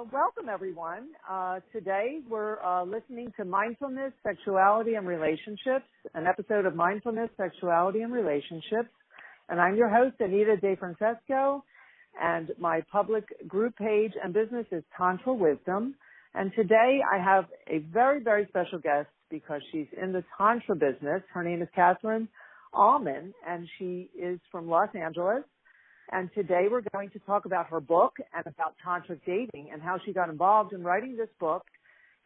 Welcome, everyone. Today, we're listening to Mindfulness, Sexuality, and Relationships, an episode of Mindfulness, Sexuality, and Relationships. And I'm your host, Anita DeFrancesco, and my public group page and business is Tantra Wisdom. And today, I have a very, very special guest because she's in the Tantra business. Her name is Auman, and she is from Los Angeles. And today we're going to talk about her book and about tantric dating and how she got involved in writing this book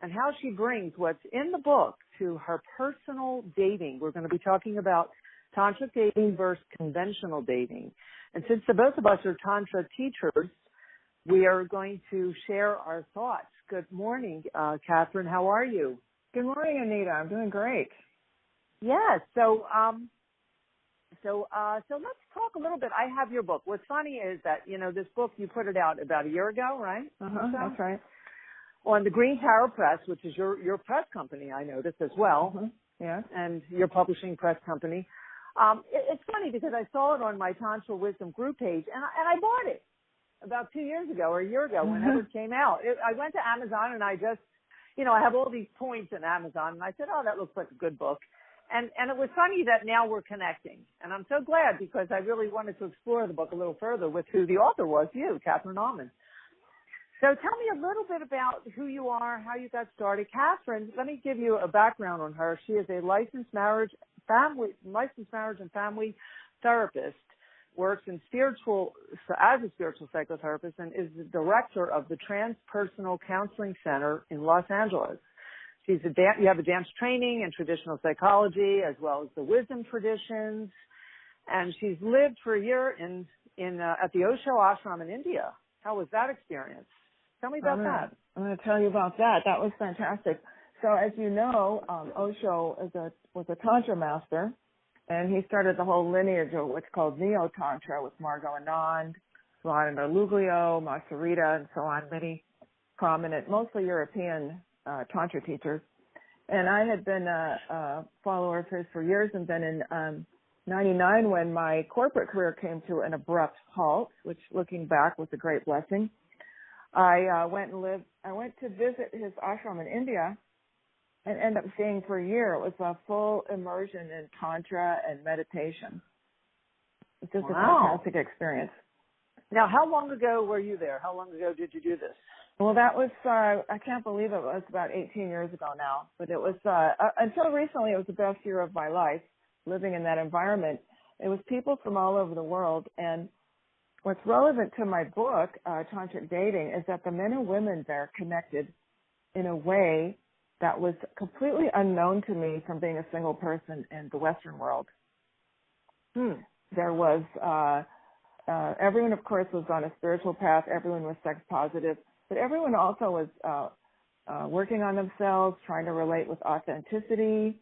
and how she brings what's in the book to her personal dating. We're going to be talking about tantric dating versus conventional dating. And since the both of us are tantra teachers, we are going to share our thoughts. Good morning, Catherine. How are you? Good morning, Anita. I'm doing great. Yes. So let's talk a little bit. I have your book. What's funny is that, this book, you put it out about a year ago, right? That's right. On the Green Tower Press, which is your press company, I noticed as well. Yeah. And your publishing press company. It's funny because I saw it on my Tantra Wisdom group page, and I bought it about 2 years ago or a year ago whenever it came out. I went to Amazon, and I just, I have all these points in Amazon, and I said, oh, that looks like a good book. And it was funny that now we're connecting. And I'm so glad because I really wanted to explore the book a little further with who the author was, you, Catherine Auman. So tell me a little bit about who you are, how you got started. Catherine, let me give you a background on her. She is a licensed marriage and family therapist, works in as a spiritual psychotherapist, and is the director of the Transpersonal Counseling Center in Los Angeles. You have advanced training in traditional psychology as well as the wisdom traditions, and she's lived for a year at the Osho ashram in India. How was that experience? Tell me about that. I'm going to tell you about that. That was fantastic. So, as you know, Osho was a Tantra master, and he started the whole lineage of what's called Neo-Tantra with Margot Anand, Radha Luglio, Masarita, and so on, many prominent, mostly European Tantra teachers. And I had been a follower of his for years, and then in 99, when my corporate career came to an abrupt halt, which looking back was a great blessing, I went to visit his ashram in India and ended up staying for a year. It was a full immersion in Tantra and meditation. It's just a fantastic experience. Now, how long ago were you there? How long ago did you do this? Well, that was, I can't believe it was about 18 years ago now, but it was, until recently, it was the best year of my life, living in that environment. It was people from all over the world, and what's relevant to my book, Tantric Dating, is that the men and women there connected in a way that was completely unknown to me from being a single person in the Western world. There was, everyone, of course, was on a spiritual path. Everyone was sex positive. But everyone also was working on themselves, trying to relate with authenticity,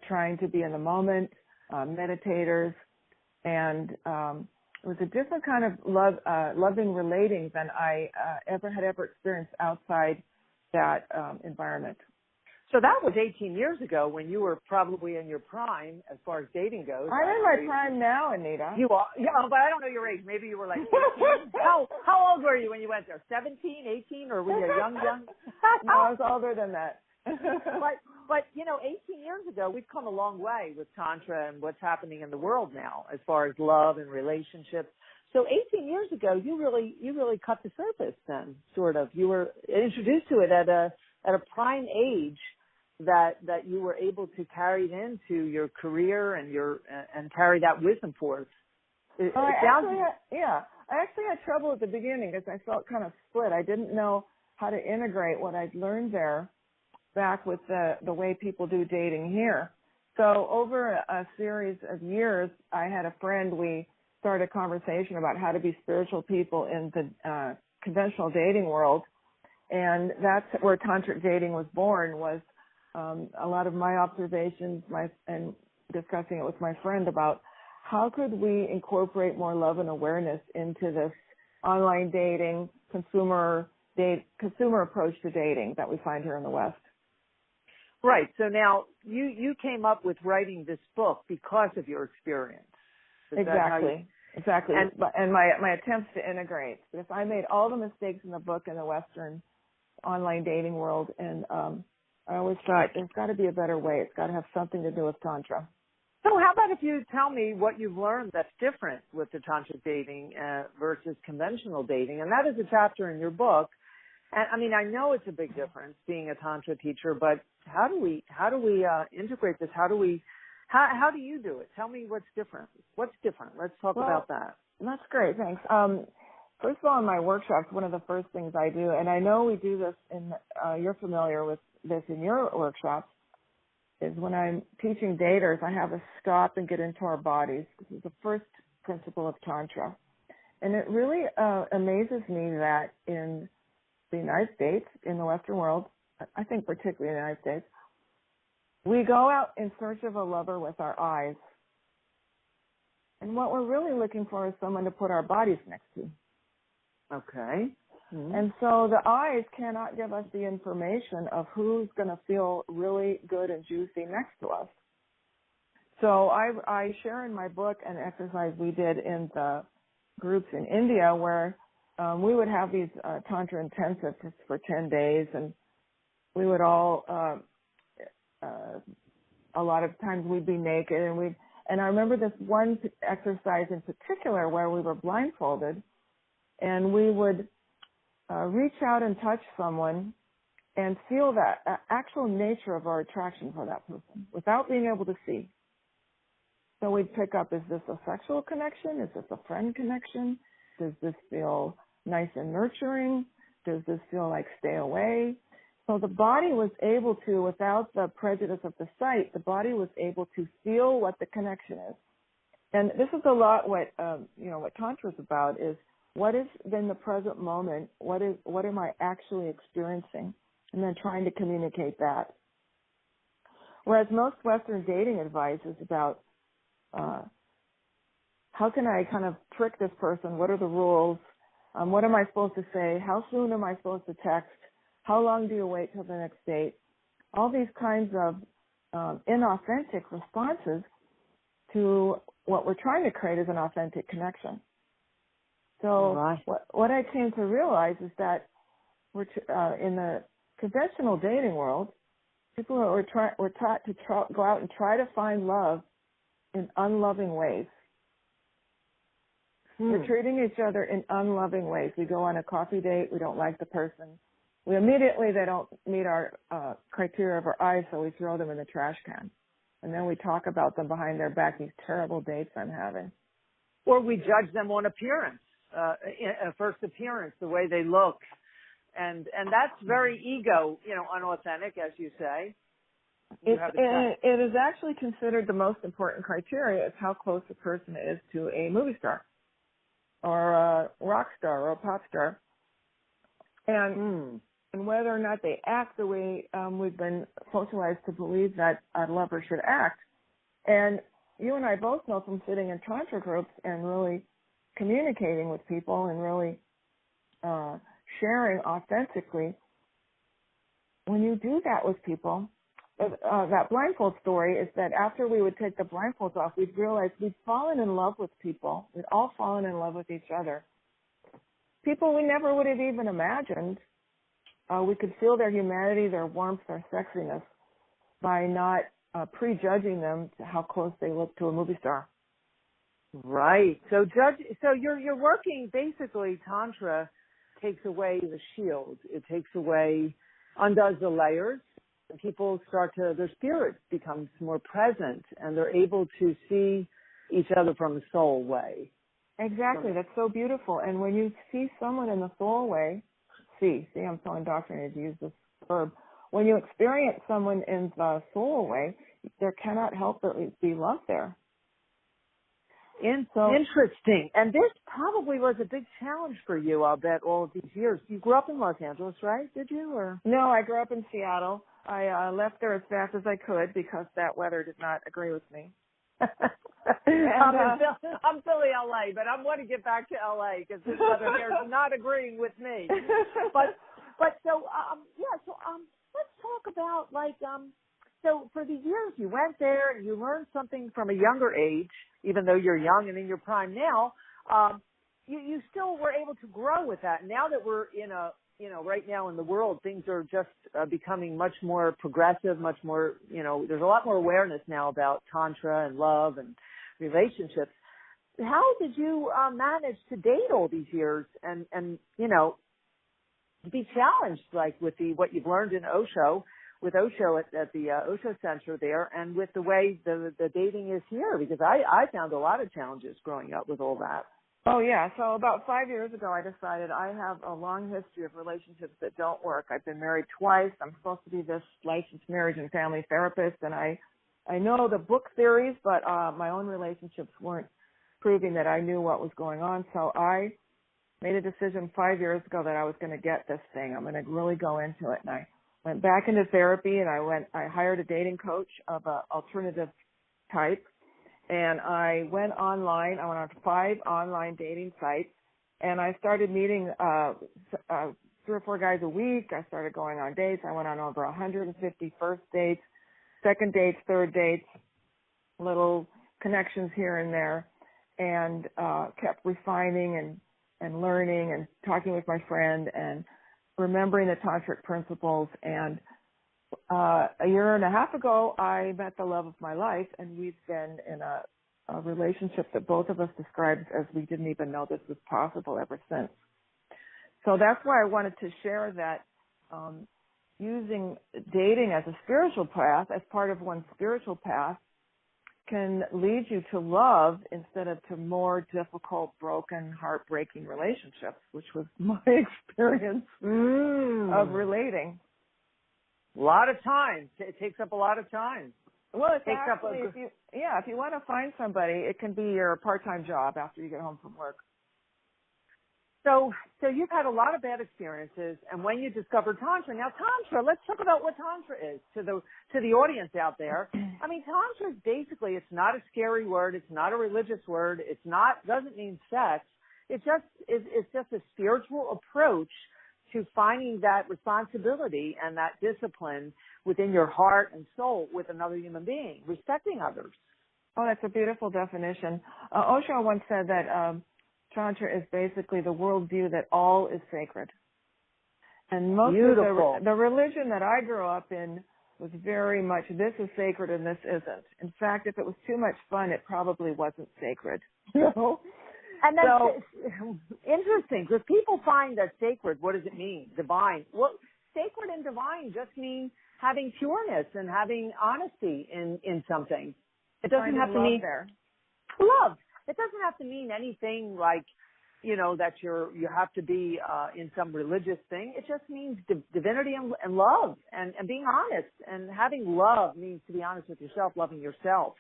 trying to be in the moment, meditators. And it was a different kind of loving relating than I had ever experienced outside that environment. So that was 18 years ago when you were probably in your prime as far as dating goes. I'm in my prime now, Anita. You are? Yeah, but I don't know your age. Maybe you were like 18. How old were you when you went there? 17, 18, or were you young? No, I was older than that. But 18 years ago, we've come a long way with Tantra and what's happening in the world now as far as love and relationships. So 18 years ago, you really cut the surface then, sort of. You were introduced to it at a prime age that you were able to carry it into your career and carry that wisdom forth. I actually had trouble at the beginning because I felt kind of split. I didn't know how to integrate what I'd learned there back with the way people do dating here. So over a series of years, I had a friend, we started a conversation about how to be spiritual people in the conventional dating world. And that's where Tantric dating was born, was a lot of my observations and discussing it with my friend about how could we incorporate more love and awareness into this online dating, consumer approach to dating that we find here in the West. Right. So now you came up with writing this book because of your experience. Exactly. Exactly. And my attempts to integrate, because I made all the mistakes in the book in the Western online dating world, and I always thought there's got to be a better way. It's got to have something to do with Tantra. So how about if you tell me what you've learned that's different with the Tantric dating versus conventional dating? And that is a chapter in your book. And I mean, I know it's a big difference being a Tantra teacher, but how do we integrate this? How do you do it? Tell me what's different. What's different? Let's talk about that. That's great. Thanks. First of all, in my workshops, one of the first things I do, and I know we do this you're familiar with this in your workshops, is when I'm teaching daters, I have us stop and get into our bodies. This is the first principle of Tantra. And it really amazes me that in the United States, in the Western world, I think particularly in the United States, we go out in search of a lover with our eyes. And what we're really looking for is someone to put our bodies next to. Okay. Mm-hmm. And so the eyes cannot give us the information of who's going to feel really good and juicy next to us. So I share in my book an exercise we did in the groups in India where we would have these Tantra intensives for 10 days, and we would all, a lot of times we'd be naked, and I remember this one exercise in particular where we were blindfolded, and we would reach out and touch someone and feel that actual nature of our attraction for that person without being able to see. So we'd pick up, is this a sexual connection? Is this a friend connection? Does this feel nice and nurturing? Does this feel like stay away? So the body was able to, without the prejudice of the sight, the body was able to feel what the connection is. And this is a lot what Tantra is about, is what is in the present moment, what am I actually experiencing, and then trying to communicate that. Whereas most Western dating advice is about how can I kind of trick this person, what are the rules, what am I supposed to say, how soon am I supposed to text, how long do you wait till the next date, all these kinds of inauthentic responses to what we're trying to create is an authentic connection. So what I came to realize is that in the conventional dating world, people were taught to go out and try to find love in unloving ways. We're treating each other in unloving ways. We go on a coffee date, we don't like the person. They don't meet our criteria of our eyes, so we throw them in the trash can. And then we talk about them behind their back, these terrible dates I'm having. Or we judge them on appearance. First appearance, the way they look, and that's very ego, unauthentic, as you say. It is actually considered the most important criteria is how close a person is to a movie star, or a rock star, or a pop star, and whether or not they act the way we've been socialized to believe that a lover should act. And you and I both know from sitting in Tantra groups and really communicating with people and really sharing authentically, when you do that with people, that blindfold story is that after we would take the blindfolds off, we'd realize we'd fallen in love with people. We'd all fallen in love with each other. People we never would have even imagined. We could feel their humanity, their warmth, their sexiness by not prejudging them to how close they look to a movie star. Right. So you're working, basically, Tantra takes away the shield. It undoes the layers, and people their spirit becomes more present, and they're able to see each other from a soul way. Exactly. That's so beautiful. And when you see someone in the soul way, I'm so indoctrinated to use this verb. When you experience someone in the soul way, there cannot help but be love there. Interesting. And this probably was a big challenge for you, I'll bet, all of these years. You grew up in Los Angeles, right? Did you? Or no, I grew up in Seattle. I left there as fast as I could because that weather did not agree with me. I'm Philly, LA, but I want to get back to LA because this weather here is not agreeing with me. But let's talk about so for the years you went there and you learned something from a younger age, even though you're young and in your prime now. you still were able to grow with that. Now that we're in a, right now in the world, things are just becoming much more progressive, much more, there's a lot more awareness now about Tantra and love and relationships. How did you manage to date all these years and be challenged, like with what you've learned in Osho, with Osho at the Osho Center there, and with the way the dating is here? Because I found a lot of challenges growing up with all that. Oh, yeah. So about 5 years ago, I decided I have a long history of relationships that don't work. I've been married twice. I'm supposed to be this licensed marriage and family therapist, and I know the book theories, but my own relationships weren't proving that I knew what was going on. So I made a decision 5 years ago that I was going to get this thing. I'm going to really go into it. And I went back into therapy, and I hired a dating coach of an alternative type. And I went online. I went on 5 online dating sites, and I started meeting 3 or 4 guys a week. I started going on dates. I went on over 150 first dates, second dates, third dates, little connections here and there, and kept refining and learning and talking with my friend and remembering the tantric principles. And a year and a half ago, I met the love of my life, and we've been in a relationship that both of us described as we didn't even know this was possible ever since. So that's why I wanted to share that using dating as a spiritual path, as part of one's spiritual path, can lead you to love instead of to more difficult, broken, heartbreaking relationships, which was my experience of relating. A lot of time. It takes up a lot of time. Well, it's actually, if you want to find somebody, it can be your part-time job after you get home from work. So you've had a lot of bad experiences, and when you discovered Tantra, now Tantra, let's talk about what Tantra is to the audience out there. I mean, Tantra is basically, it's not a scary word, it's not a religious word, doesn't mean sex. It's just a spiritual approach to finding that responsibility and that discipline within your heart and soul with another human being, respecting others. Oh, that's a beautiful definition. Osho once said that Tantra is basically the worldview that all is sacred. And most of the religion that I grew up in was very much, this is sacred and this isn't. In fact, if it was too much fun, it probably wasn't sacred. And that's interesting, because people find that sacred, what does it mean? Divine. Well, sacred and divine just mean having pureness and having honesty in something. It doesn't have to mean love. It doesn't have to mean anything like, that you have to be in some religious thing. It just means divinity and love and being honest. And having love means to be honest with yourself, loving yourself.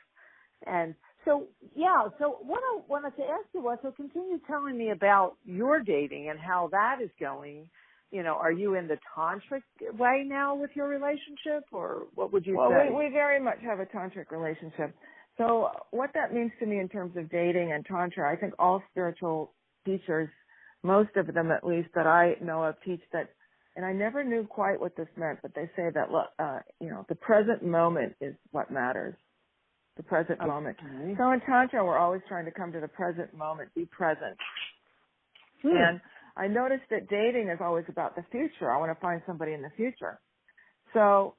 And so what I wanted to ask you was, so continue telling me about your dating and how that is going. Are you in the tantric way now with your relationship, or what would you say? Well, we very much have a tantric relationship. So what that means to me in terms of dating and tantra, I think all spiritual teachers, most of them at least that I know of, teach that, and I never knew quite what this meant, but they say that, the present moment is what matters. The present moment. So in Tantra, we're always trying to come to the present moment, be present. And I noticed that dating is always about the future. I want to find somebody in the future. So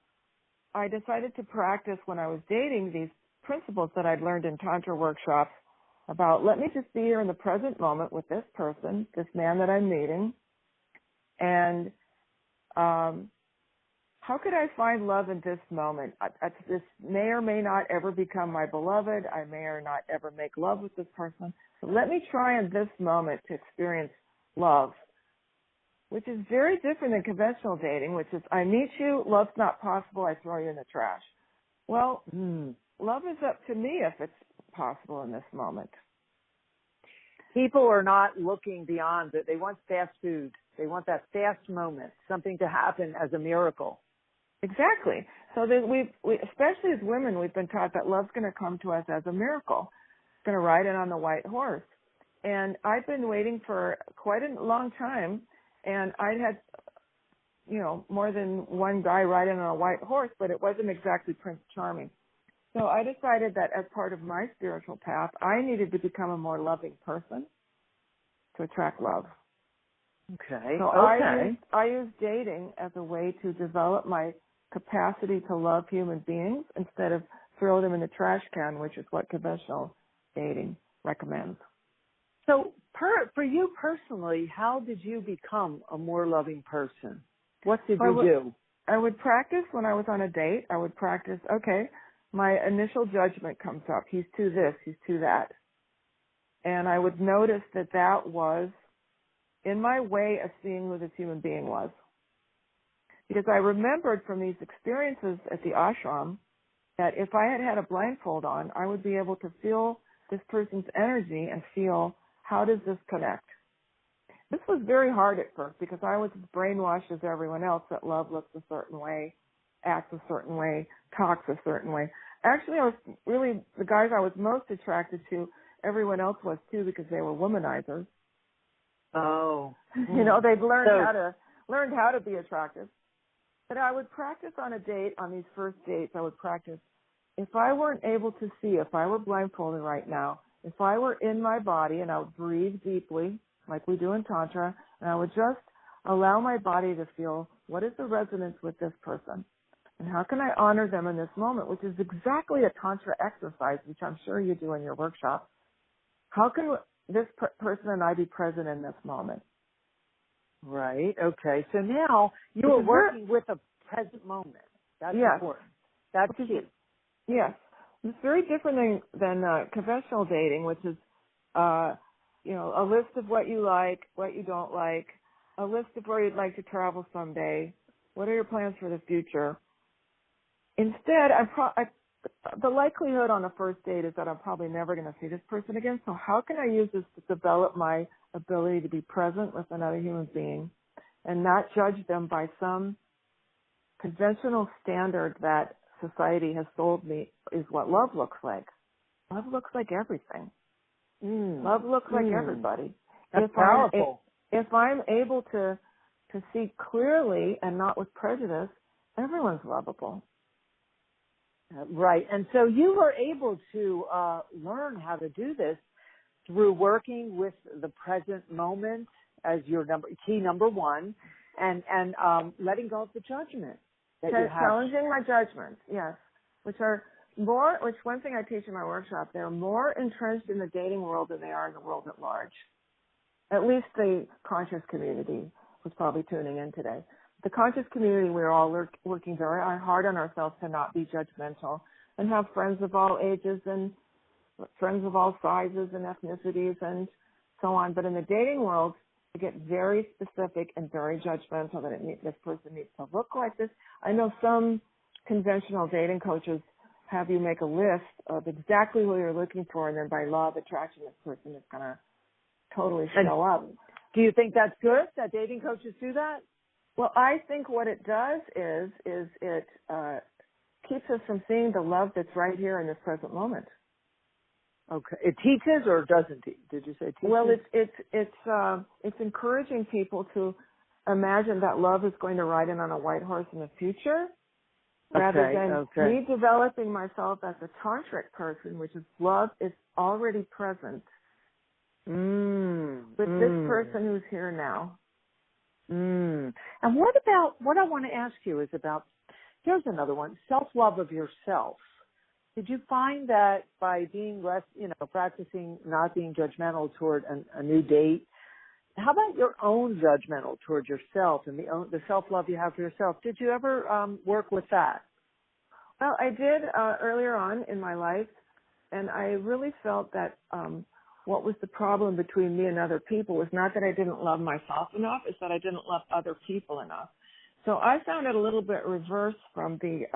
I decided to practice when I was dating these principles that I'd learned in Tantra workshops about, let me just be here in the present moment with this person, this man that I'm meeting, and how could I find love in this moment? This may or may not ever become my beloved. I may or not ever make love with this person. But let me try in this moment to experience love, which is very different than conventional dating, which is I meet you, love's not possible, I throw you in the trash. Well, love is up to me if it's possible in this moment. People are not looking beyond it. They want fast food. They want that fast moment, something to happen as a miracle. Exactly. So that we, especially as women, we've been taught that love's going to come to us as a miracle. It's going to ride in on the white horse. And I've been waiting for quite a long time, and I'd had, more than one guy ride in on a white horse, but it wasn't exactly Prince Charming. So I decided that as part of my spiritual path, I needed to become a more loving person. to attract love. Okay. So Okay. I use dating as a way to develop my capacity to love human beings instead of throw them in the trash can, which is what conventional dating recommends. So for you personally, how did you become a more loving person? What did you do? I would practice when I was on a date. I would practice, okay, my initial judgment comes up. He's too this, he's too that. And I would notice that that was in my way of seeing who this human being was. Because I remembered from these experiences at the ashram that if I had had a blindfold on, I would be able to feel this person's energy and feel, how does this connect? This was very hard at first because I was as brainwashed as everyone else that love looks a certain way, acts a certain way, talks a certain way. Actually, I was really, the guys I was most attracted to, everyone else was too because they were womanizers. Oh. You know, they've learned how to be attractive. But I would practice on a date, on these first dates, I would practice, if I weren't able to see, if I were blindfolded right now, if I were in my body and I would breathe deeply, like we do in Tantra, and I would just allow my body to feel what is the resonance with this person, and how can I honor them in this moment, which is exactly a Tantra exercise, which I'm sure you do in your workshop. How can this person and I be present in this moment? Right. Okay. So now you are working with a present moment. That's important. That's key. Yes. It's very different than conventional dating, which is, you know, a list of what you like, what you don't like, a list of where you'd like to travel someday, what are your plans for the future. Instead, the likelihood on a first date is that I'm probably never going to see this person again. So how can I use this to develop my ability to be present with another human being and not judge them by some conventional standard that society has sold me is what love looks like. Love looks like everything. Love looks like everybody. That's powerful. If I'm able to see clearly and not with prejudice, everyone's lovable. Right. And so you were able to learn how to do this through working with the present moment as your key number one, and letting go of the judgment that you have. Challenging my judgments, yes, which one thing I teach in my workshop, they're more entrenched in the dating world than they are in the world at large. At least the conscious community was probably tuning in today. The conscious community, we're all working very hard on ourselves to not be judgmental and have friends of all ages and friends of all sizes and ethnicities and so on. But in the dating world, we get very specific and very judgmental that this person needs to look like this. I know some conventional dating coaches have you make a list of exactly who you're looking for, and then by law of attraction, this person is going to totally show up. Do you think that's good, that dating coaches do that? Well, I think what it does is it keeps us from seeing the love that's right here in this present moment. Okay. It teaches or doesn't teach? Did you say teaches? Well, it's encouraging people to imagine that love is going to ride in on a white horse in the future, rather than me developing myself as a tantric person, which is love is already present with this person who's here now. And what I want to ask you is about, here's another one, self-love of yourself. Did you find that by being less, practicing not being judgmental toward a new date, how about your own judgmental toward yourself and the self-love you have for yourself? Did you ever work with that? Well, I did earlier on in my life, and I really felt that what was the problem between me and other people was not that I didn't love myself enough, it's that I didn't love other people enough. So I found it a little bit reverse from the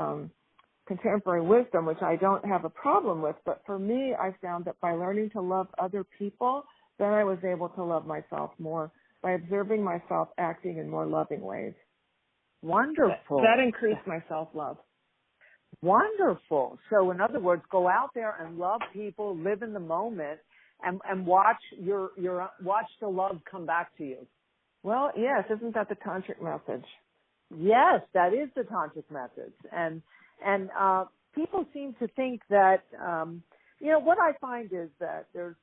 contemporary wisdom, which I don't have a problem with, but for me, I found that by learning to love other people, then I was able to love myself more by observing myself acting in more loving ways. Wonderful. That increased my self-love. Wonderful. So in other words, go out there and love people, live in the moment, and watch watch the love come back to you. Well, yes, isn't that the tantric message? Yes, that is the tantric message. And people seem to think that what I find is that there's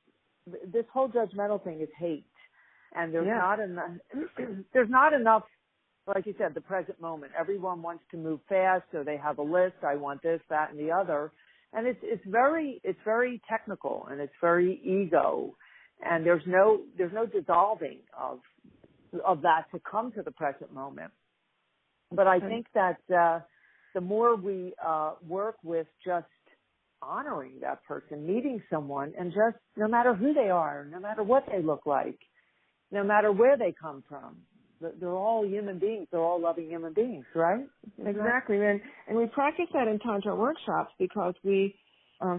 this whole judgmental thing is hate. And there's not enough, there's not enough, like you said, the present moment. Everyone wants to move fast, so they have a list. I want this, that, and the other. And it's very technical, and it's very ego. And there's no dissolving of that to come to the present moment. But I think that the more we work with just honoring that person, meeting someone, and just no matter who they are, no matter what they look like, no matter where they come from, they're all human beings. They're all loving human beings, right? Exactly. And we practice that in Tantra workshops because we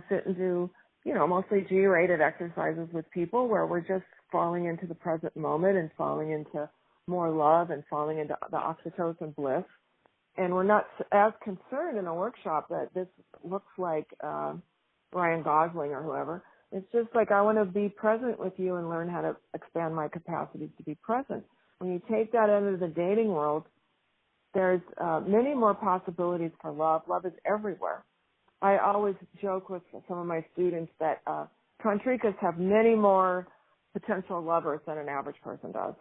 sit and do, mostly G-rated exercises with people where we're just falling into the present moment and falling into more love and falling into the oxytocin bliss. And we're not as concerned in a workshop that this looks like Ryan Gosling or whoever. It's just like I want to be present with you and learn how to expand my capacities to be present. When you take that into the dating world, there's many more possibilities for love. Love is everywhere. I always joke with some of my students that Tantricas have many more potential lovers than an average person does.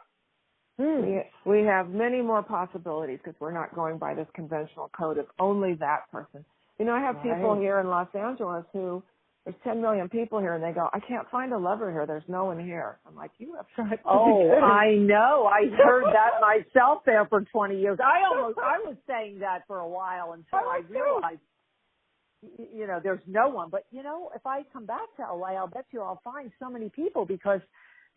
We have many more possibilities because we're not going by this conventional code of only that person. I have people here in Los Angeles who, there's 10 million people here, and they go, I can't find a lover here. There's no one here. I'm like, you have tried. Oh, I know. I heard that myself there for 20 years. I was saying that for a while until I realized, there's no one. But, if I come back to LA, I'll bet you I'll find so many people because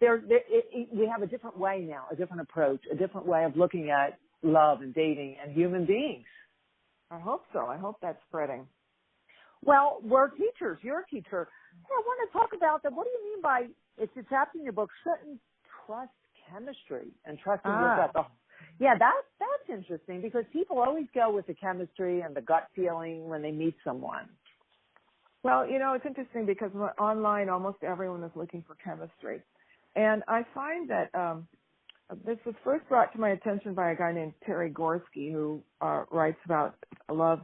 we have a different way now, a different approach, a different way of looking at love and dating and human beings. I hope so. I hope that's spreading. Well, we're teachers. You're a teacher. I want to talk about that. What do you mean by, it's a chapter in your book, shouldn't trust chemistry and trusting your gut? Yeah, that's interesting because people always go with the chemistry and the gut feeling when they meet someone. Well, it's interesting because online almost everyone is looking for chemistry. And I find that this was first brought to my attention by a guy named Terry Gorski who writes about love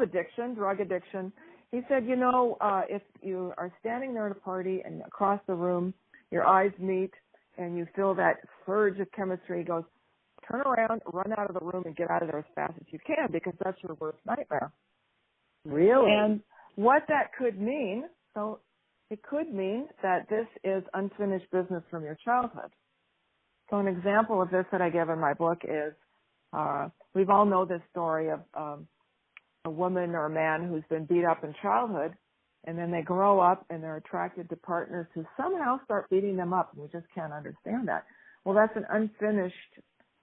addiction, drug addiction. He said, if you are standing there at a party and across the room, your eyes meet and you feel that surge of chemistry, he goes, turn around, run out of the room and get out of there as fast as you can because that's your worst nightmare. Really? And what that could mean, it could mean that this is unfinished business from your childhood. So an example of this that I give in my book is, we've all know this story of a woman or a man who's been beat up in childhood, and then they grow up and they're attracted to partners who somehow start beating them up, and we just can't understand that. Well, that's an unfinished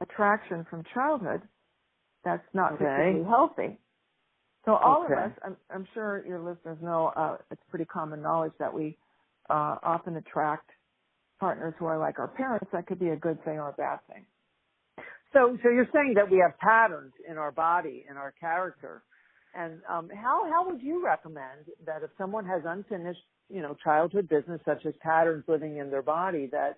attraction from childhood that's not particularly healthy. So all of us, I'm sure your listeners know, it's pretty common knowledge that we often attract partners who are like our parents. That could be a good thing or a bad thing. So you're saying that we have patterns in our body, in our character. And how would you recommend that if someone has unfinished, childhood business, such as patterns living in their body that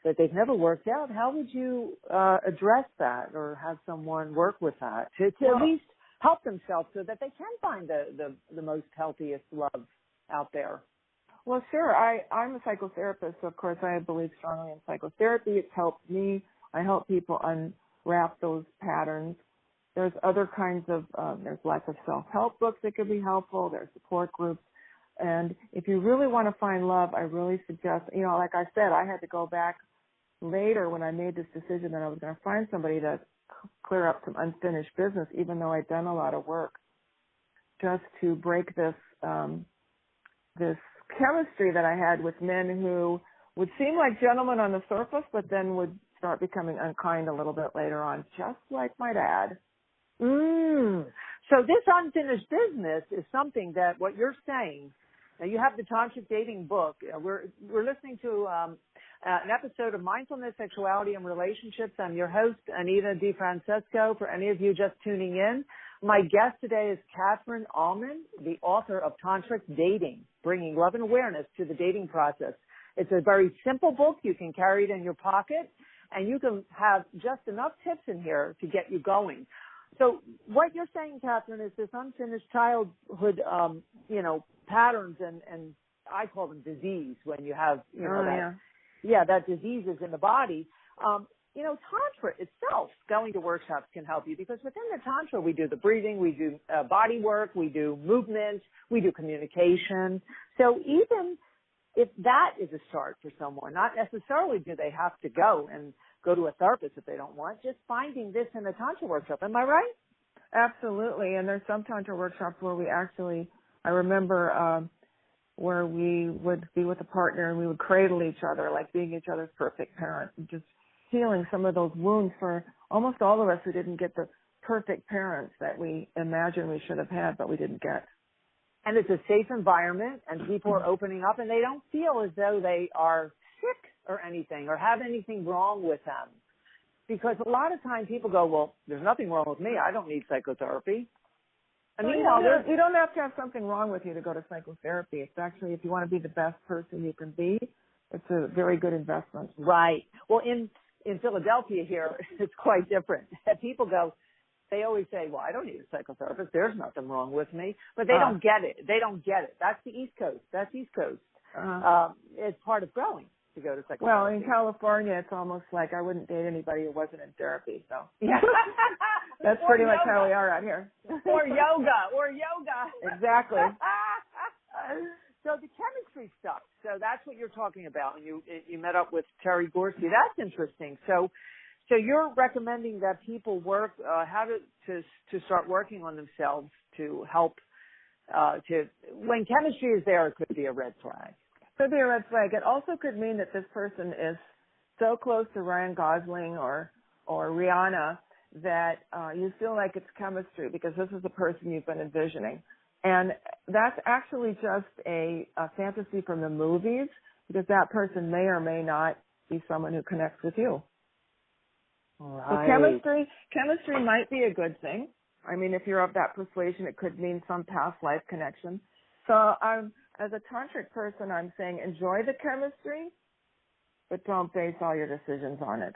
they've never worked out, how would you address that or have someone work with that to at least help themselves so that they can find the most healthiest love out there? Well, sure. I'm a psychotherapist, so of course I believe strongly in psychotherapy. It's helped me. I help people unwrap those patterns. There's other kinds of, there's lots of self-help books that could be helpful. There's support groups. And if you really want to find love, I really suggest, like I said, I had to go back later when I made this decision that I was going to find somebody to clear up some unfinished business, even though I'd done a lot of work, just to break this this chemistry that I had with men who would seem like gentlemen on the surface, but then would start becoming unkind a little bit later on, just like my dad. So this unfinished business is something that what you're saying. Now you have the Tantric dating book. We're listening to an episode of Mindfulness, Sexuality, and Relationships. I'm your host, Anita DeFrancesco. For any of you just tuning in, my guest today is Catherine Auman, the author of Tantric Dating, Bringing Love and Awareness to the Dating Process. It's a very simple book. You can carry it in your pocket, and you can have just enough tips in here to get you going. So what you're saying, Catherine, is this unfinished childhood, patterns and I call them disease when you have, that disease is in the body. You know, Tantra itself, going to workshops can help you, because within the Tantra, we do the breathing, we do body work, we do movement, we do communication. So even if that is a start for someone, not necessarily do they have to go to a therapist if they don't want, just finding this in a Tantra workshop. Am I right? Absolutely. And there's some Tantra workshops where we actually, I remember where we would be with a partner and we would cradle each other, like being each other's perfect parent, and just healing some of those wounds for almost all of us who didn't get the perfect parents that we imagine we should have had, but we didn't get. And it's a safe environment, and people are opening up, and they don't feel as though they are sick or anything or have anything wrong with them. Because a lot of times people go, well, there's nothing wrong with me. I don't need psychotherapy. I mean, you don't have to have something wrong with you to go to psychotherapy. It's actually, if you want to be the best person you can be, it's a very good investment. Right. Well, in Philadelphia here, it's quite different. People go, they always say, well, I don't need a psychotherapist. There's nothing wrong with me. But they don't get it. They don't get it. That's the East Coast. It's part of growing to go to psychotherapy. Well, in California, it's almost like I wouldn't date anybody who wasn't in therapy. So yeah. That's pretty much how we are out here. Or yoga. Exactly. So the chemistry stuff. So that's what you're talking about. And you met up with Terry Gorski. That's interesting. So you're recommending that people work how to start working on themselves to help when chemistry is there, it could be a red flag. Could be a red flag. It also could mean that this person is so close to Ryan Gosling or Rihanna that you feel like it's chemistry because this is the person you've been envisioning. And that's actually just a fantasy from the movies, because that person may or may not be someone who connects with you. Right. So chemistry might be a good thing. I mean, if you're of that persuasion, it could mean some past life connection. So as a tantric person, I'm saying enjoy the chemistry, but don't base all your decisions on it.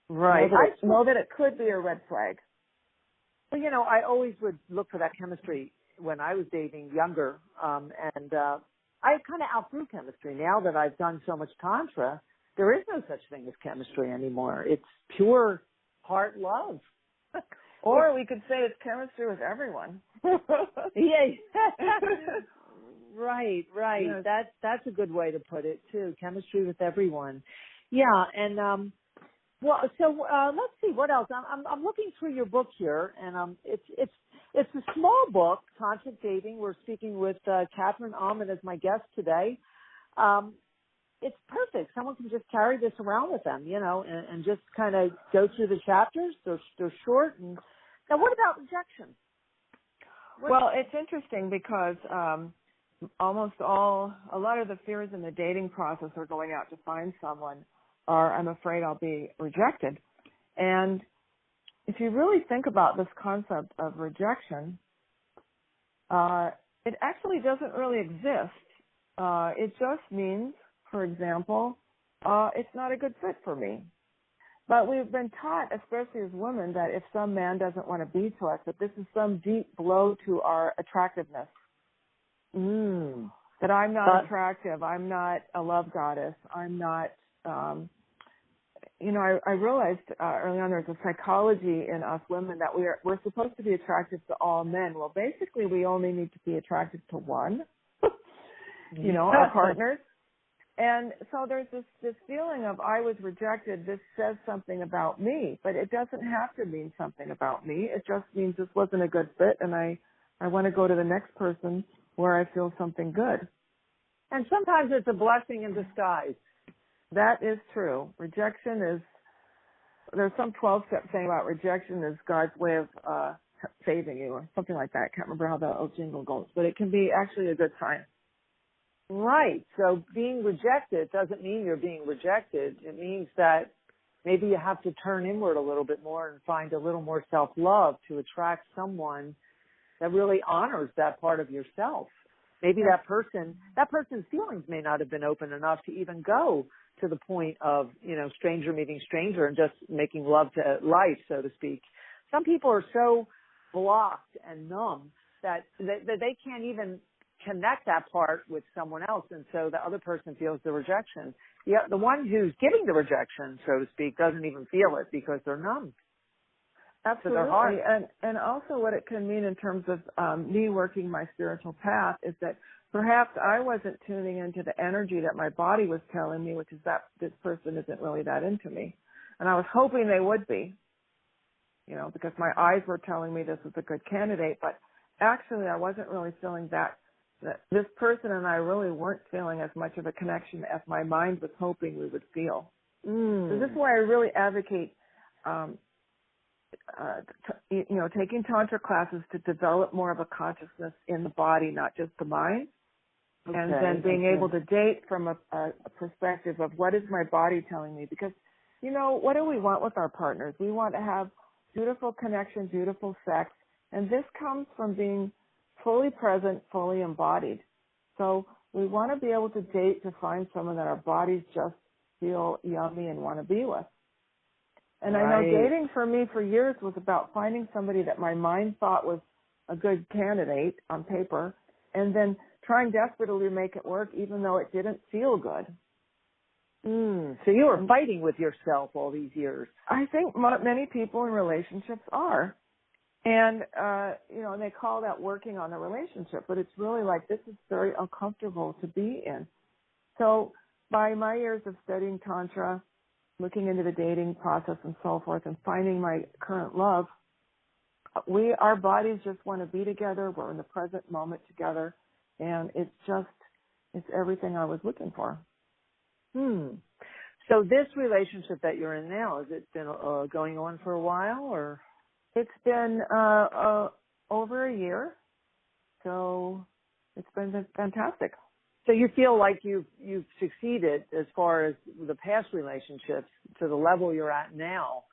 Right. Know that it could be a red flag. Well, I always would look for that chemistry when I was dating younger, and I kind of outgrew chemistry. Now that I've done so much Tantra, there is no such thing as chemistry anymore. It's pure heart love. Or we could say it's chemistry with everyone. Yeah. Right. Yes. That's a good way to put it too. Chemistry with everyone. Yeah, and let's see what else. I'm looking through your book here, and it's a small book, Tantric Dating. We're speaking with Catherine Auman as my guest today. It's perfect. Someone can just carry this around with them, and just kind of go through the chapters. They're short. And now, what about rejection? Well, it's interesting because a lot of the fears in the dating process or going out to find someone are, I'm afraid I'll be rejected. And if you really think about this concept of rejection, it actually doesn't really exist. It just means, for example, it's not a good fit for me. But we've been taught, especially as women, that if some man doesn't want to be to us, that this is some deep blow to our attractiveness. That I'm not attractive. I'm not a love goddess. I'm not, I realized early on there's a psychology in us women that we're supposed to be attractive to all men. Well, basically we only need to be attracted to one, our partners. And so there's this feeling of I was rejected. This says something about me, but it doesn't have to mean something about me. It just means this wasn't a good fit, and I want to go to the next person where I feel something good. And sometimes it's a blessing in disguise. That is true. There's some 12-step thing about rejection is God's way of saving you or something like that. I can't remember how the old jingle goes, but it can be actually a good sign. Right. So being rejected doesn't mean you're being rejected. It means that maybe you have to turn inward a little bit more and find a little more self-love to attract someone that really honors that part of yourself. Maybe that person's feelings may not have been open enough to even go to the point of, stranger meeting stranger and just making love to life, so to speak. Some people are so blocked and numb that they can't even connect that part with someone else, and so the other person feels the rejection. The one who's giving the rejection, so to speak, doesn't even feel it because they're numb. Absolutely. To their heart. And also what it can mean in terms of me working my spiritual path is that perhaps I wasn't tuning into the energy that my body was telling me, which is that this person isn't really that into me. And I was hoping they would be, because my eyes were telling me this was a good candidate, but actually I wasn't really feeling that this person and I really weren't feeling as much of a connection as my mind was hoping we would feel. So this is why I really advocate taking Tantra classes to develop more of a consciousness in the body, not just the mind. Okay, and then being able to date from a perspective of what is my body telling me? Because, what do we want with our partners? We want to have beautiful connection, beautiful sex, and this comes from being fully present, fully embodied. So we want to be able to date to find someone that our bodies just feel yummy and want to be with. And I know dating for me for years was about finding somebody that my mind thought was a good candidate on paper, and then trying desperately to make it work even though it didn't feel good. So you were fighting with yourself all these years. I think many people in relationships are. And, and they call that working on the relationship, but it's really like this is very uncomfortable to be in. So by my years of studying Tantra, looking into the dating process and so forth, and finding my current love, our bodies just want to be together. We're in the present moment together, and it's everything I was looking for. So this relationship that you're in now, has it been going on for a while, or? It's been over a year, so it's been fantastic. So you feel like you've succeeded as far as the past relationships to the level you're at now,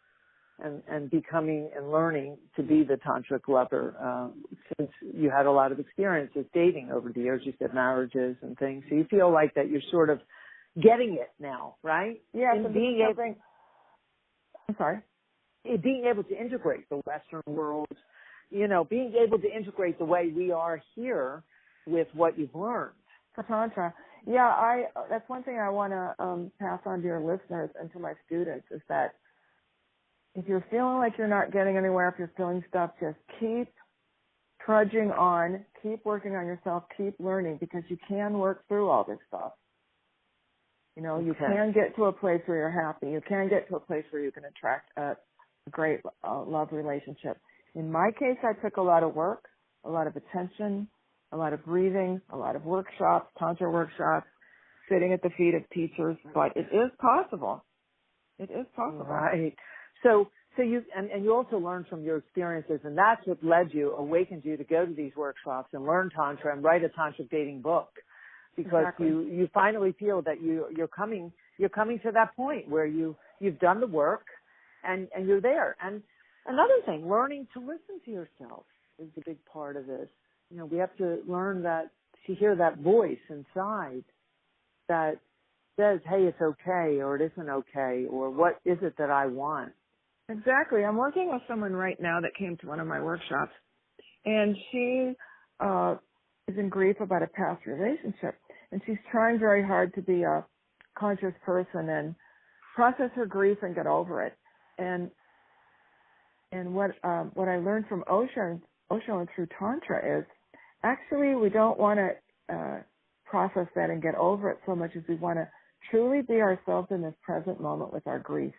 and becoming and learning to be the tantric lover, since you had a lot of experiences dating over the years. You said marriages and things. So you feel like that you're sort of getting it now, right? Yeah. I'm sorry. Being able to integrate the Western world, being able to integrate the way we are here with what you've learned. For Tantra. Yeah, that's one thing I want to pass on to your listeners and to my students is that if you're feeling like you're not getting anywhere, if you're feeling stuck, just keep trudging on, keep working on yourself, keep learning, because you can work through all this stuff. You can get to a place where you're happy. You can get to a place where you can attract a great love relationship. In my case, I took a lot of work, a lot of attention, a lot of breathing, a lot of workshops, Tantra workshops, sitting at the feet of teachers, but it is possible. It is possible. Right. So you, and you also learned from your experiences, and that's what awakened you to go to these workshops and learn Tantra and write a Tantric dating book, because you finally feel that you're coming to that point where you've done the work and you're there. And another thing, learning to listen to yourself is a big part of this. We have to learn to hear that voice inside that says, hey, it's okay, or it isn't okay, or what is it that I want? Exactly. I'm working with someone right now that came to one of my workshops, and she is in grief about a past relationship, and she's trying very hard to be a conscious person and process her grief and get over it. And what I learned from Osho and through Tantra is actually we don't want to process that and get over it so much as we want to truly be ourselves in this present moment with our grief.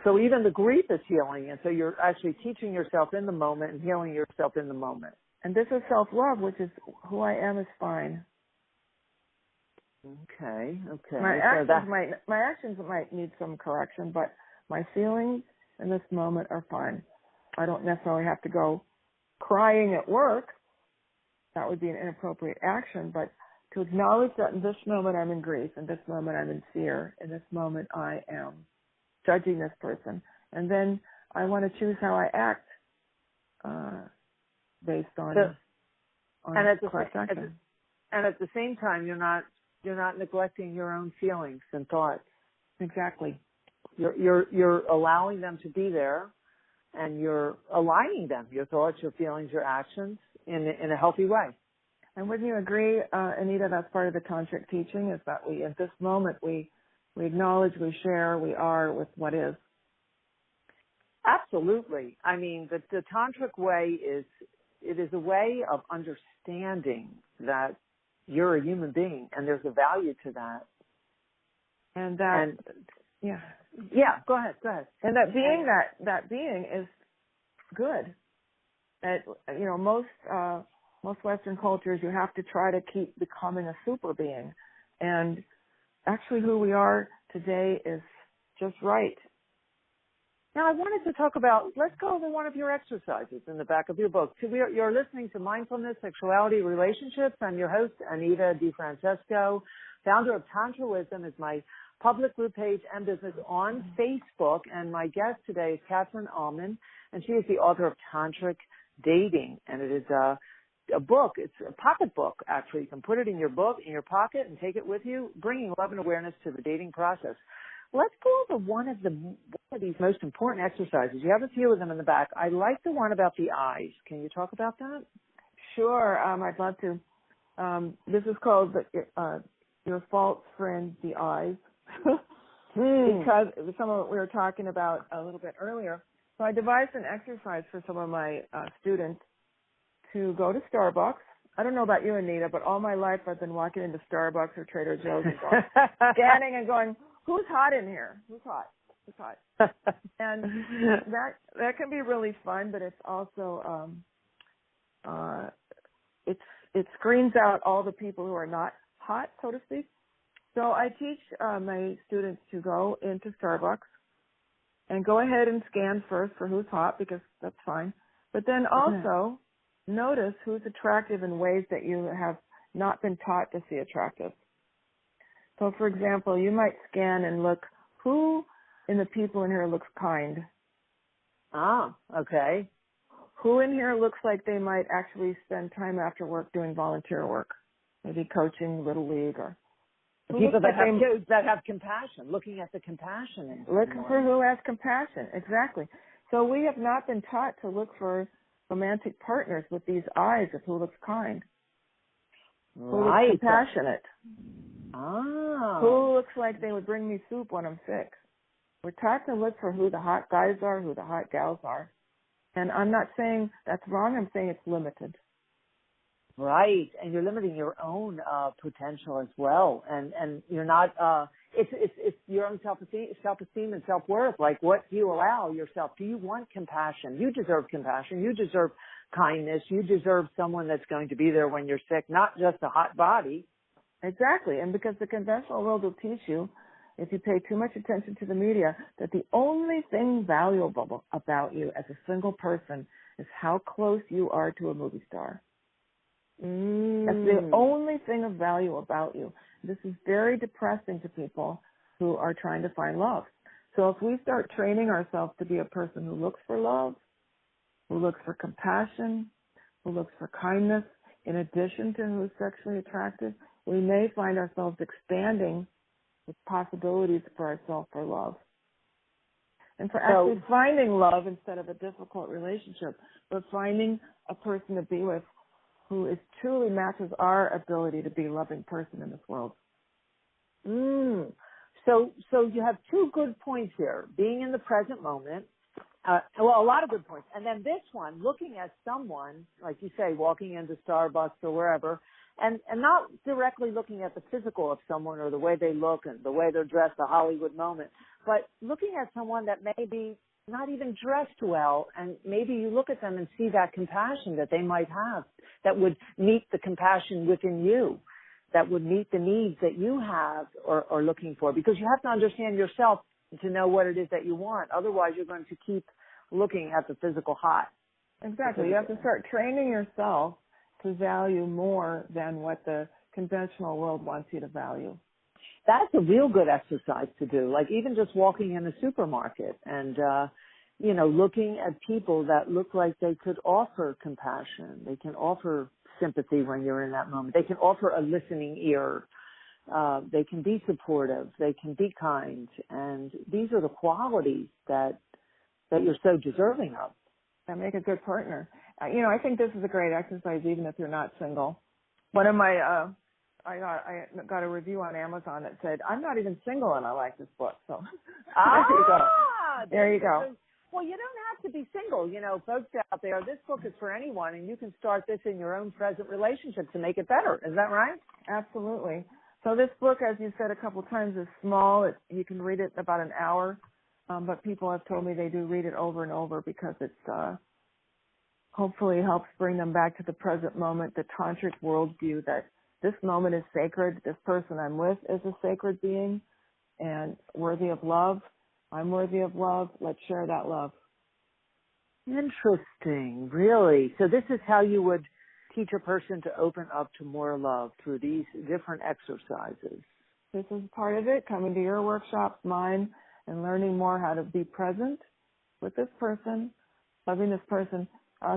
So even the grief is healing, and so you're actually teaching yourself in the moment and healing yourself in the moment. And this is self-love, which is who I am is fine. Okay. My actions might need some correction, but my feelings in this moment are fine. I don't necessarily have to go crying at work. That would be an inappropriate action, but to acknowledge that in this moment I'm in grief, in this moment I'm in fear, in this moment I am judging this person, and then I want to choose how I act based on correct action. And at the same time, you're not neglecting your own feelings and thoughts. Exactly. You're allowing them to be there, and you're aligning them, your thoughts, your feelings, your actions in a healthy way. And wouldn't you agree, Anita, that's part of the Tantric teaching, is that we, at this moment, we acknowledge, we share, we are with what is. Absolutely. I mean, the Tantric way is a way of understanding that you're a human being and there's a value to that. And that, yeah, go ahead. And that being that being is good. That, you know, most Western cultures, you have to try to keep becoming a super being. And actually who we are today is just right. Now, I wanted to talk about, let's go over one of your exercises in the back of your book. So you're listening to Mindfulness, Sexuality, Relationships. I'm your host, Anita DeFrancesco, founder of Tantra Wisdom, is my public group page and business on Facebook. And my guest today is Auman, and she is the author of Tantric Dating. And it is a book. It's a pocket book, actually. You can put it in your book, in your pocket, and take it with you, bringing love and awareness to the dating process. Let's go over one of these most important exercises. You have a few of them in the back. I like the one about the eyes. Can you talk about that? Sure, I'd love to. This is called Your False Friend, the Eyes, because some of what we were talking about a little bit earlier. So I devised an exercise for some of my students to go to Starbucks. I don't know about you, Anita, but all my life I've been walking into Starbucks or Trader Joe's and going, scanning and going, who's hot in here? Who's hot? Who's hot? And that can be really fun, but it's also it screens out all the people who are not hot, so to speak. So I teach my students to go into Starbucks and go ahead and scan first for who's hot, because that's fine. But then also notice who's attractive in ways that you have not been taught to see attractive. So, for example, you might scan and look, who in the people in here looks kind? Ah, okay. Who in here looks like they might actually spend time after work doing volunteer work, maybe coaching Little League, or people that have compassion, looking at the compassion. Looking for who has compassion, exactly. So we have not been taught to look for romantic partners with these eyes of who looks kind, who looks compassionate. Ah. Who looks like they would bring me soup when I'm sick. We're taught to look for who the hot guys are, who the hot gals are. And I'm not saying that's wrong. I'm saying it's limited. Right. And you're limiting your own potential as well. And you're not, it's your own self-esteem and self-worth. Like, what do you allow yourself? Do you want compassion? You deserve compassion. You deserve kindness. You deserve someone that's going to be there when you're sick, not just a hot body. Exactly. And because the conventional world will teach you, if you pay too much attention to the media, that the only thing valuable about you as a single person is how close you are to a movie star. That's the only thing of value about you. This is very depressing to people who are trying to find love. So if we start training ourselves to be a person who looks for love, who looks for compassion, who looks for kindness, in addition to who's sexually attractive, we may find ourselves expanding with possibilities for ourselves for love. And for actually finding love instead of a difficult relationship, but finding a person to be with who is truly matches our ability to be a loving person in this world. So you have two good points here. Being in the present moment, a lot of good points. And then this one, looking at someone, like you say, walking into Starbucks or wherever, and not directly looking at the physical of someone or the way they look and the way they're dressed, the Hollywood moment, but looking at someone that may be not even dressed well, and maybe you look at them and see that compassion that they might have that would meet the compassion within you, that would meet the needs that you have or are looking for, because you have to understand yourself to know what it is that you want. Otherwise, you're going to keep looking at the physical hot. Exactly. You have to start training yourself to value more than what the conventional world wants you to value. That's a real good exercise to do, like even just walking in a supermarket and, looking at people that look like they could offer compassion. They can offer sympathy when you're in that moment. They can offer a listening ear. They can be supportive. They can be kind. And these are the qualities that that you're so deserving of. That make a good partner. I think this is a great exercise even if you're not single. One of my, I got a review on Amazon that said, I'm not even single and I like this book. So there you go. Well, you don't have to be single. Folks out there, this book is for anyone, and you can start this in your own present relationship to make it better. Is that right? Absolutely. So this book, as you said a couple of times, is small. You can read it in about an hour, but people have told me they do read it over and over because it's hopefully helps bring them back to the present moment, the Tantric worldview that this moment is sacred. This person I'm with is a sacred being and worthy of love. I'm worthy of love. Let's share that love. Interesting, really. So this is how you would teach a person to open up to more love through these different exercises. This is part of it, coming to your workshops, mine, and learning more how to be present with this person, loving this person.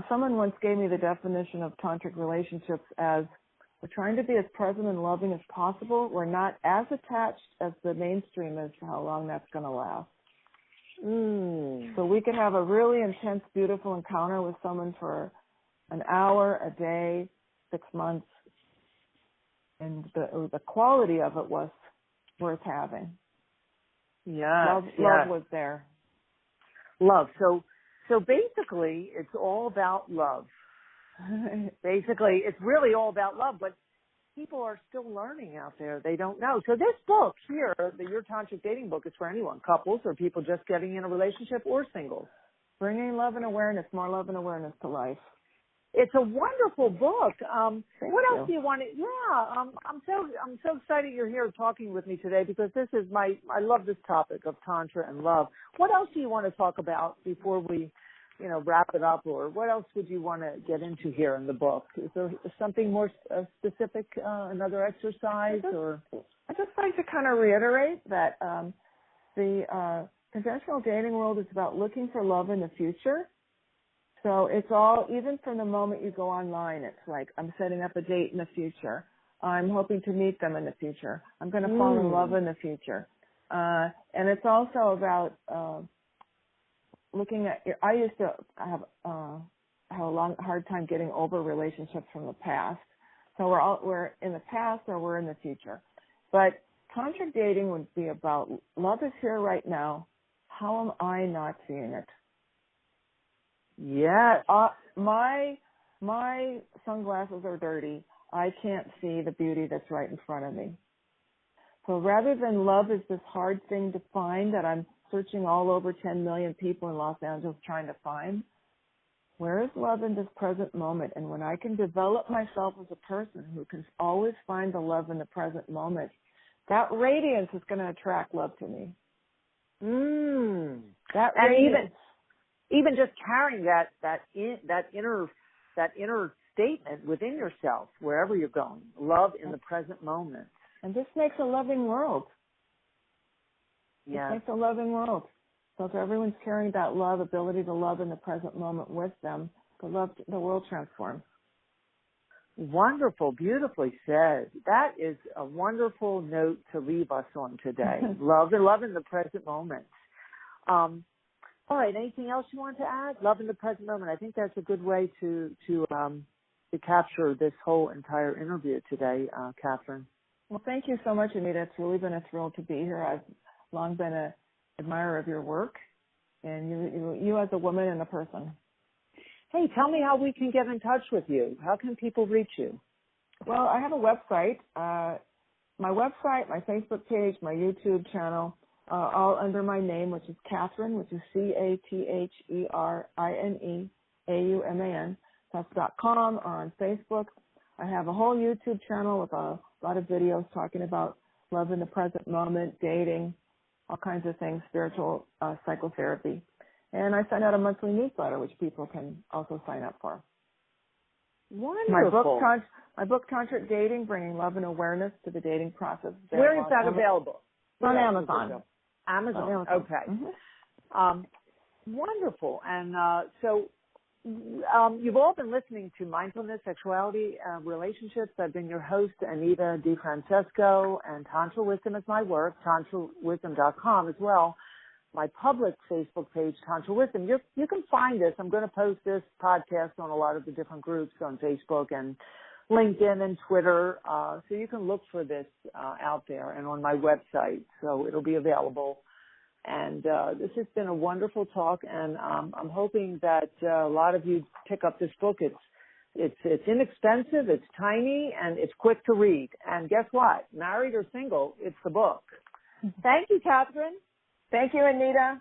Someone once gave me the definition of tantric relationships as we're trying to be as present and loving as possible. We're not as attached as the mainstream is for how long that's going to last. So we can have a really intense, beautiful encounter with someone for an hour, a day, 6 months, and the quality of it was worth having. Love was there. Love. So basically, it's all about love. Basically, it's really all about love, but people are still learning out there. They don't know. So this book here, Your Tantric Dating Book, is for anyone, couples or people just getting in a relationship or singles. Bringing love and awareness, more love and awareness to life. It's a wonderful book. What else you. do you want to? Yeah, I'm so excited you're here talking with me today because this is I love this topic of Tantra and love. What else do you want to talk about before we, wrap it up, or what else would you want to get into here in the book? Is there something more specific, another exercise, or? I'd just like to kind of reiterate that the conventional dating world is about looking for love in the future. So it's all, even from the moment you go online, it's like, I'm setting up a date in the future. I'm hoping to meet them in the future. I'm going to fall in love in the future. And it's also about looking at, I used to have a hard time getting over relationships from the past. So we're in the past or we're in the future. But tantric dating would be about love is here right now. How am I not seeing it? Yes. My sunglasses are dirty. I can't see the beauty that's right in front of me. So rather than love is this hard thing to find that I'm searching all over 10 million people in Los Angeles trying to find, where is love in this present moment? And when I can develop myself as a person who can always find the love in the present moment, that radiance is going to attract love to me. That radiance. Even just carrying that inner statement within yourself, wherever you're going, love in the present moment. And this makes a loving world. Yeah. It makes a loving world. So if everyone's carrying that love, ability to love in the present moment with them, the world transforms. Wonderful, beautifully said. That is a wonderful note to leave us on today. Love in the present moment. All right. Anything else you want to add? Love in the present moment. I think that's a good way to capture this whole entire interview today, Catherine. Well, thank you so much, Anita. It's really been a thrill to be here. I've long been an admirer of your work, and you as a woman and a person. Hey, tell me how we can get in touch with you. How can people reach you? Well, I have a website. My website, my Facebook page, my YouTube channel, all under my name, which is Catherine, which is CATHERINEAUMAN. That's .com, or on Facebook. I have a whole YouTube channel with a lot of videos talking about love in the present moment, dating, all kinds of things, spiritual psychotherapy. And I send out a monthly newsletter, which people can also sign up for. Wonderful. My book, Tantric Dating, Bringing Love and Awareness to the Dating Process. Where is that available? On Amazon. Amazon. Okay. Mm-hmm. Wonderful. And so you've all been listening to Mindfulness, Sexuality, Relationships. I've been your host, Anita DeFrancesco, and Tantra Wisdom is my work, tantrawisdom.com as well. my public Facebook page, Tantra Wisdom. You can find this. I'm going to post this podcast on a lot of the different groups on Facebook and LinkedIn and Twitter. So you can look for this out there and on my website. So it'll be available. And this has been a wonderful talk, and I'm hoping that a lot of you pick up this book. It's inexpensive, it's tiny, and it's quick to read. And guess what? Married or single, it's the book. Thank you, Catherine. Thank you, Anita.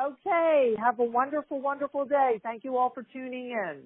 Okay. Have a wonderful, wonderful day. Thank you all for tuning in.